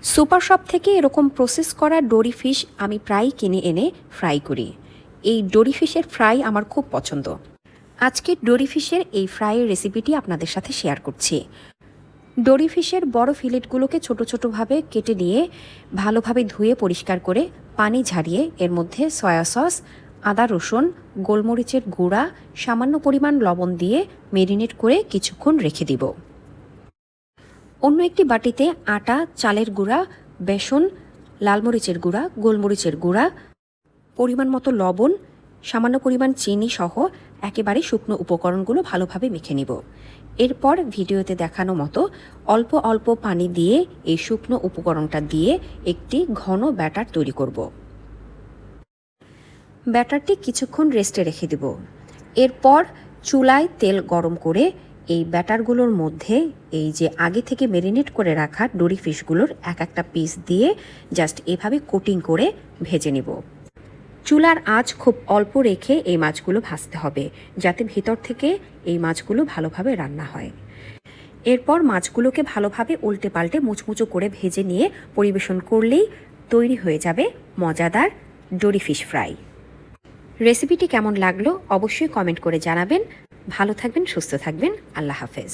Super shop থেকে এরকম process করা ডোরি ফিশ আমি প্রায় কিনে এনে ফ্রাই করি। এই ডোরি ফিশের ফ্রাই আমার খুব পছন্দ। আজকে ডোরি ফিশের এই ফ্রাইয়ের রেসিপিটি আপনাদের সাথে শেয়ার করছি। ডোরি ফিশের বড় ফিলেটগুলোকে ছোট ছোটোভাবে কেটে নিয়ে ভালোভাবে ধুয়ে পরিষ্কার করে পানি ঝারিয়ে এর মধ্যে সয়া সস, আদা রসুন, গোলমরিচের গুঁড়া, সামান্য পরিমাণ লবণ দিয়ে মেরিনেট করে কিছুক্ষণ রেখে দিব। অন্য একটি বাটিতে আটা, চালের গুঁড়া, বেসন, লাল মরিচের গুঁড়া, গোলমরিচের গুঁড়া, পরিমাণ মতো লবণ, সামান্য পরিমাণ চিনি সহ একেবারে শুকনো উপকরণগুলো ভালোভাবে মেখে নিব। এরপর ভিডিওতে দেখানো মতো অল্প অল্প পানি দিয়ে এই শুকনো উপকরণটা দিয়ে একটি ঘন ব্যাটার তৈরি করব। ব্যাটারটি কিছুক্ষণ রেস্টে রেখে দেব। এরপর চুলায় তেল গরম করে এই ব্যাটারগুলোর মধ্যে এই যে আগে থেকে ম্যারিনেট করে রাখা ডোরি ফিশগুলোর এক একটা পিস দিয়ে জাস্ট এভাবে কোটিং করে ভেজে নেব। চুলার আঁচ খুব অল্প রেখে এই মাছগুলো ভাজতে হবে, যাতে ভিতর থেকে এই মাছগুলো ভালোভাবে রান্না হয়। এরপর মাছগুলোকে ভালোভাবে উল্টে পাল্টে মুচমুচো করে ভেজে নিয়ে পরিবেশন করলেই তৈরি হয়ে যাবে মজাদার ডোরি ফিশ ফ্রাই। রেসিপিটি কেমন লাগলো অবশ্যই কমেন্ট করে জানাবেন। ভালো থাকবেন, সুস্থ থাকবেন। আল্লাহ হাফেজ।